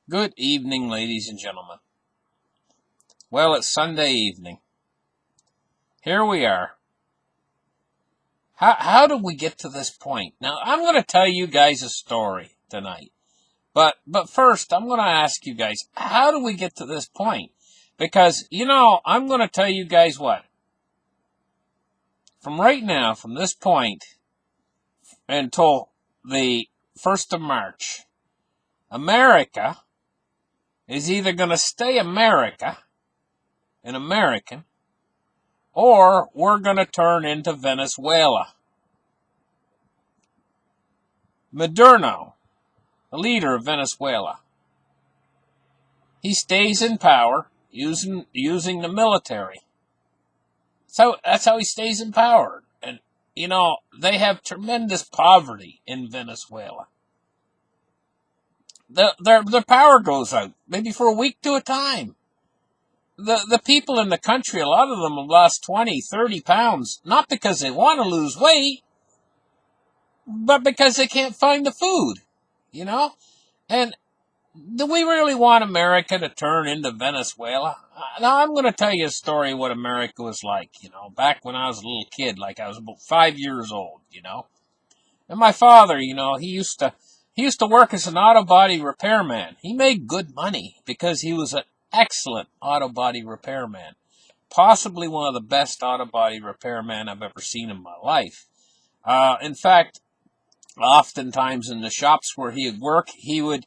Good evening, ladies and gentlemen. Well, it's Sunday evening. Here we are. How did we get to this point? Now, I'm going to tell you guys a story tonight. But first, I'm going to ask you guys, how do we get to this point? Because, I'm going to tell you guys what. From right now, from this point until the 1st of March, America is either going to stay America, an American, or we're going to turn into Venezuela. Maduro, the leader of Venezuela, he stays in power using the military. So that's how he stays in power. And, they have tremendous poverty in Venezuela. Their power goes out, maybe for a week to a time. The people in the country, a lot of them have lost 20, 30 pounds, not because they want to lose weight, but because they can't find the food, And do we really want America to turn into Venezuela? Now, I'm going to tell you a story of what America was like, back when I was a little kid, like I was about 5 years old, And my father, he used to work as an auto body repairman. He made good money because he was an excellent auto body repairman. Possibly one of the best auto body repairmen I've ever seen in my life. In fact, oftentimes in the shops where he would work, he would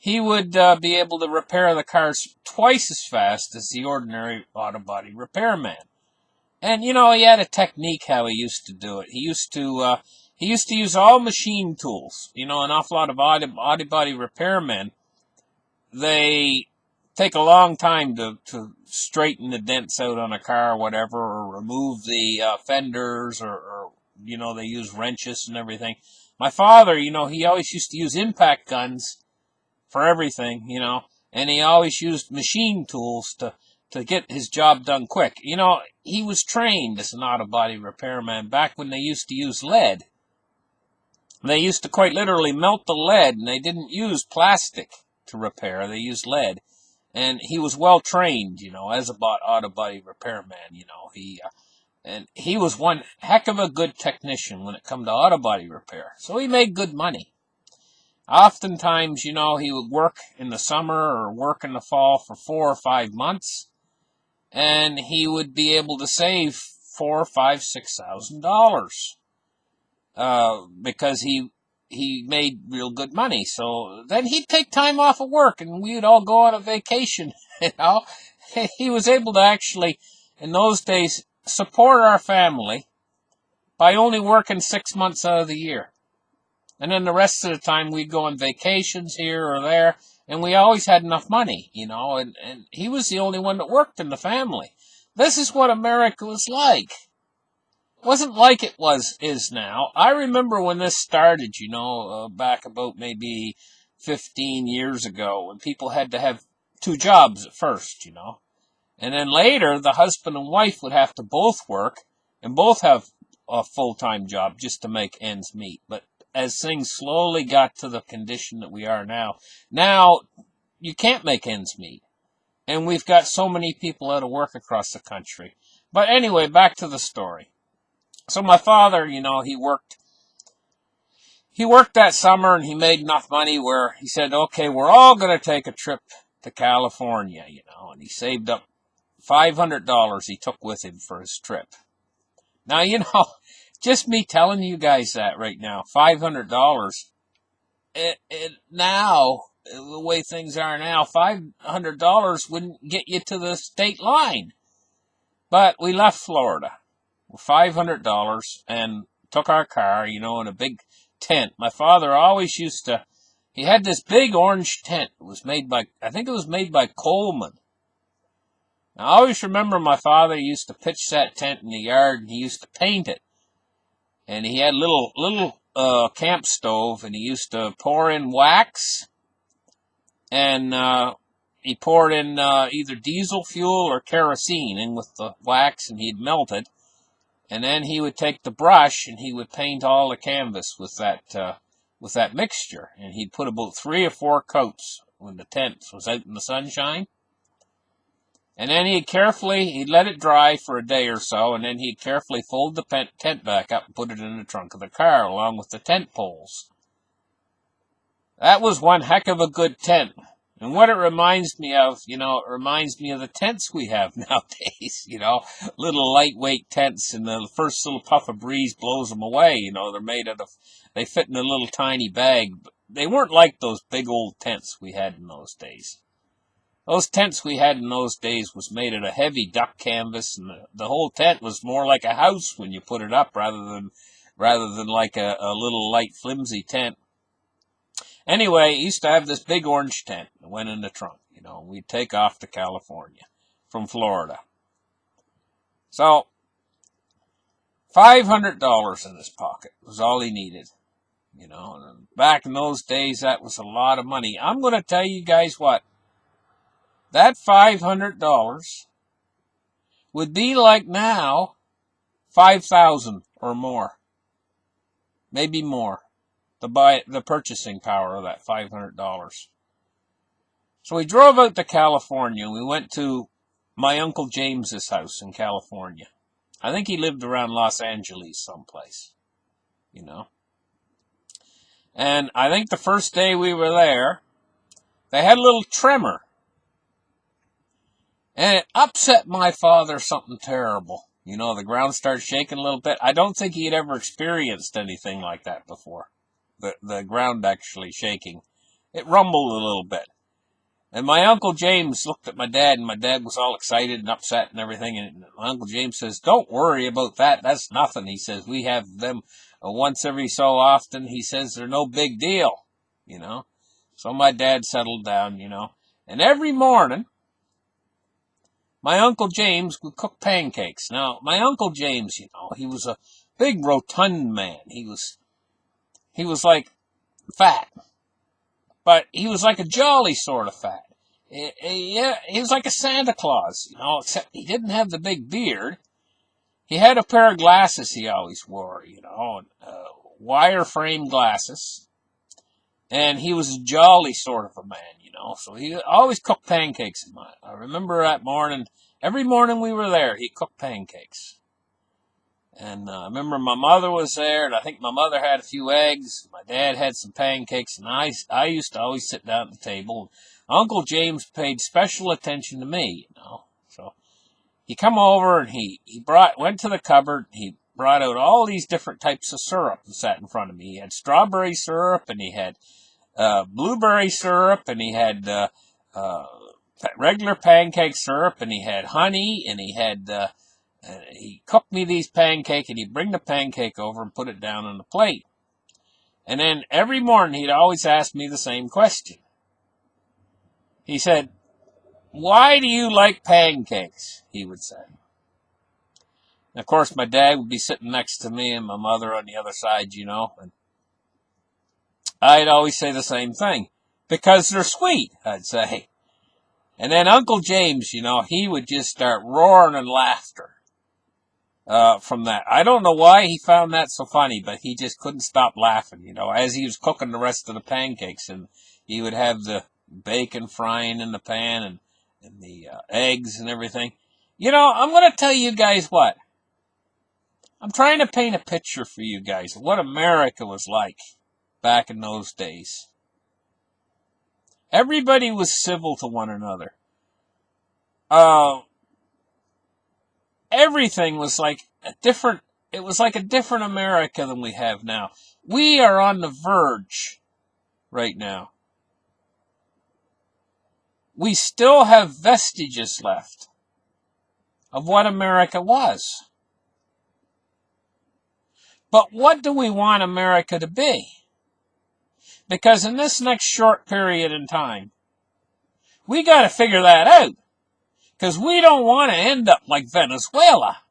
be able to repair the cars twice as fast as the ordinary auto body repairman. And, he had a technique how he used to do it. He used to use all machine tools. An awful lot of auto body repairmen, they take a long time to straighten the dents out on a car or whatever, or remove the fenders, or they use wrenches and everything. My father, he always used to use impact guns for everything, and he always used machine tools to get his job done quick. He was trained as an auto body repairman back when they used to use lead. They used to quite literally melt the lead, and they didn't use plastic to repair. They used lead. And he was well trained, as a auto body repairman, and he was one heck of a good technician when it come to auto body repair. So he made good money. Oftentimes, he would work in the summer or work in the fall for 4 or 5 months, and he would be able to save $4,000, $5,000, $6,000, because he made real good money. So then he'd take time off of work, and we'd all go on a vacation. He was able to actually, in those days, support our family by only working 6 months out of the year. And then the rest of the time we'd go on vacations here or there, and we always had enough money, and he was the only one that worked in the family. This is what America was like. It wasn't like it is now. I remember when this started, back about maybe 15 years ago, when people had to have 2 jobs at first, And then later, the husband and wife would have to both work and both have a full-time job just to make ends meet. But as things slowly got to the condition that we are now you can't make ends meet. And we've got so many people out of work across the country. But anyway, back to the story. So my father, he worked that summer, and he made enough money where he said, okay, we're all going to take a trip to California, and he saved up $500 he took with him for his trip. Now, just me telling you guys that right now, $500, now, the way things are now, $500 wouldn't get you to the state line. But we left Florida with $500 and took our car, in a big tent. My father always he had this big orange tent. It was made by Coleman. Now, I always remember my father used to pitch that tent in the yard, and he used to paint it. And he had little camp stove, and he used to pour in wax, and he poured in either diesel fuel or kerosene in with the wax, and he'd melt it. And then he would take the brush, and he would paint all the canvas with that mixture. And he'd put about 3 or 4 coats when the tent was out in the sunshine. And then he'd let it dry for a day or so, and then he'd carefully fold the tent back up and put it in the trunk of the car, along with the tent poles. That was one heck of a good tent. And what it reminds me of, it reminds me of the tents we have nowadays, little lightweight tents, and the first little puff of breeze blows them away, they fit in a little tiny bag. But they weren't like those big old tents we had in those days. Those tents we had in those days was made out of heavy duck canvas, and the whole tent was more like a house when you put it up, rather than like a little light flimsy tent. Anyway, he used to have this big orange tent that went in the trunk. We'd take off to California from Florida. So, $500 in his pocket was all he needed. And back in those days, that was a lot of money. I'm going to tell you guys what. That $500 would be like now $5,000 or more. Maybe more. The purchasing power of that $500. So we drove out to California. We went to my Uncle James's house in California. I think he lived around Los Angeles someplace, And I think the first day we were there, they had a little tremor. And it upset my father something terrible. The ground started shaking a little bit. I don't think he had ever experienced anything like that before. The ground actually shaking. It rumbled a little bit. And my Uncle James looked at my dad, and my dad was all excited and upset and everything. And my Uncle James says, "Don't worry about that. That's nothing." He says, "We have them once every so often." He says, "They're no big deal, So my dad settled down, And every morning, my Uncle James would cook pancakes. Now, my Uncle James, he was a big rotund man. He was like fat, but he was like a jolly sort of fat. He was like a Santa Claus, except he didn't have the big beard. He had a pair of glasses he always wore, wire frame glasses. And he was a jolly sort of a man, So he always cooked pancakes. I remember that morning, every morning we were there, he cooked pancakes. And I remember my mother was there, and I think my mother had a few eggs. My dad had some pancakes, and I used to always sit down at the table. Uncle James paid special attention to me, So he come over, and he went to the cupboard. He brought out all these different types of syrup that sat in front of me. He had strawberry syrup, and he had blueberry syrup, and he had regular pancake syrup, and he had honey, and he cooked me these pancakes, and he'd bring the pancake over and put it down on the plate. And then every morning he'd always ask me the same question. He said, "Why do you like pancakes?" he would say. And of course, my dad would be sitting next to me and my mother on the other side, and I'd always say the same thing. "Because they're sweet," I'd say. And then Uncle James, he would just start roaring in laughter from that. I don't know why he found that so funny, but he just couldn't stop laughing, as he was cooking the rest of the pancakes. And he would have the bacon frying in the pan and the eggs and everything. I'm going to tell you guys what. I'm trying to paint a picture for you guys of what America was like back in those days. Everybody was civil to one another. Everything was like it was like a different America than we have now. We are on the verge right now. We still have vestiges left of what America was. But what do we want America to be? Because in this next short period in time, we got to figure that out. Because we don't want to end up like Venezuela.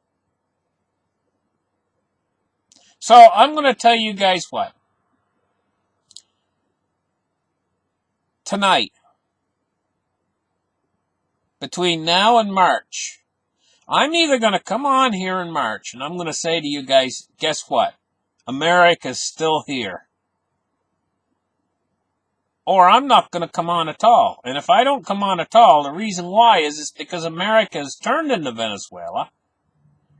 So I'm going to tell you guys what. Tonight, between now and March, I'm either going to come on here in March and I'm going to say to you guys, guess what? America's still here. or I'm not going to come on at all. And if I don't come on at all, the reason why is because America has turned into Venezuela,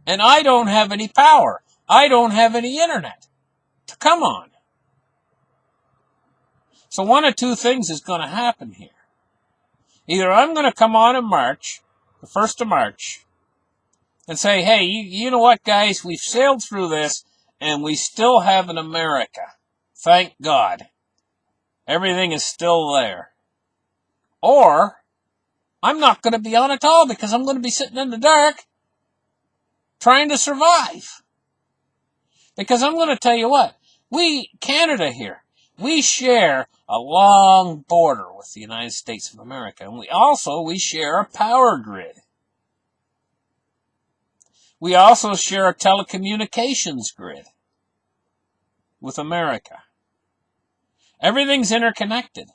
and I don't have any power. I don't have any internet to come on. So one of two things is going to happen here. Either I'm going to come on in March, the 1st of March, and say, hey, you know what, guys? We've sailed through this, and we still have an America. Thank God. Everything is still there. Or, I'm not going to be on at all because I'm going to be sitting in the dark trying to survive. Because I'm going to tell you what, Canada here, we share a long border with the United States of America. And we share a power grid. We also share a telecommunications grid with America. Everything's interconnected.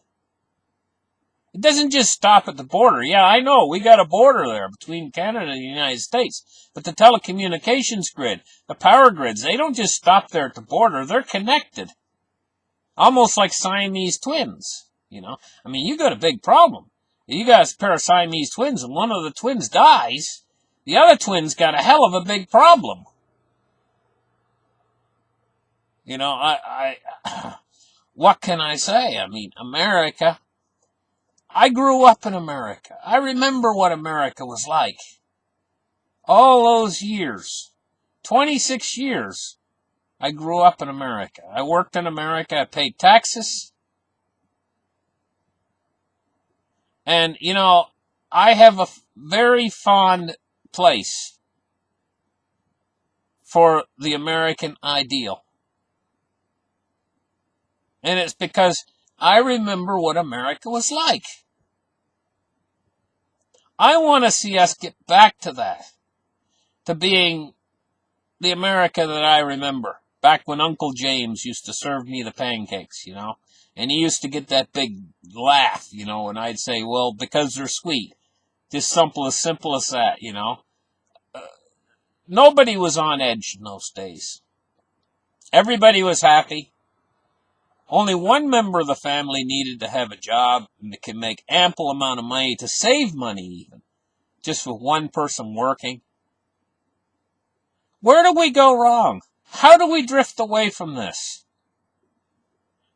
It doesn't just stop at the border. Yeah, I know, we got a border there between Canada and the United States. But the telecommunications grid, the power grids, they don't just stop there at the border. They're connected. Almost like Siamese twins, you know. I mean, you got a big problem. You got a pair of Siamese twins and one of the twins dies. The other twin's got a hell of a big problem. You know, what can I say? I mean, America. I grew up in America. I remember what America was like. All those years. 26 years. I grew up in America. I worked in America. I paid taxes. And, you know, I have a very fond place for the American ideal. And it's because I remember what America was like. I want to see us get back to that. To being the America that I remember. Back when Uncle James used to serve me the pancakes, you know. And he used to get that big laugh, you know, and I'd say, well, because they're sweet. Just simple as that, you know. Nobody was on edge in those days. Everybody was happy. Only one member of the family needed to have a job and that can make ample amount of money to save money even, just with one person working. Where do we go wrong? How do we drift away from this?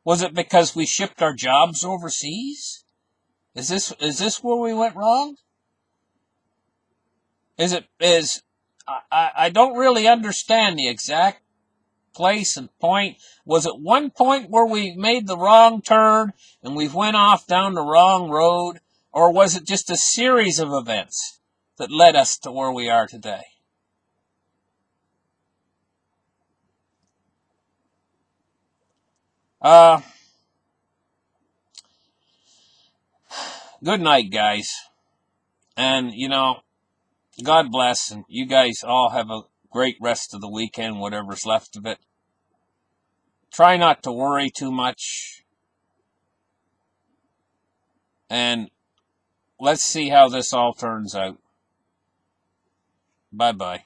Was it because we shipped our jobs overseas? Is this where we went wrong? I don't really understand the exact place and point. Was it one point where we made the wrong turn and we went off down the wrong road? Or was it just a series of events that led us to where we are today? Good night, guys. And, you know, God bless, and you guys all have a great rest of the weekend, whatever's left of it. Try not to worry too much. And let's see how this all turns out. Bye-bye.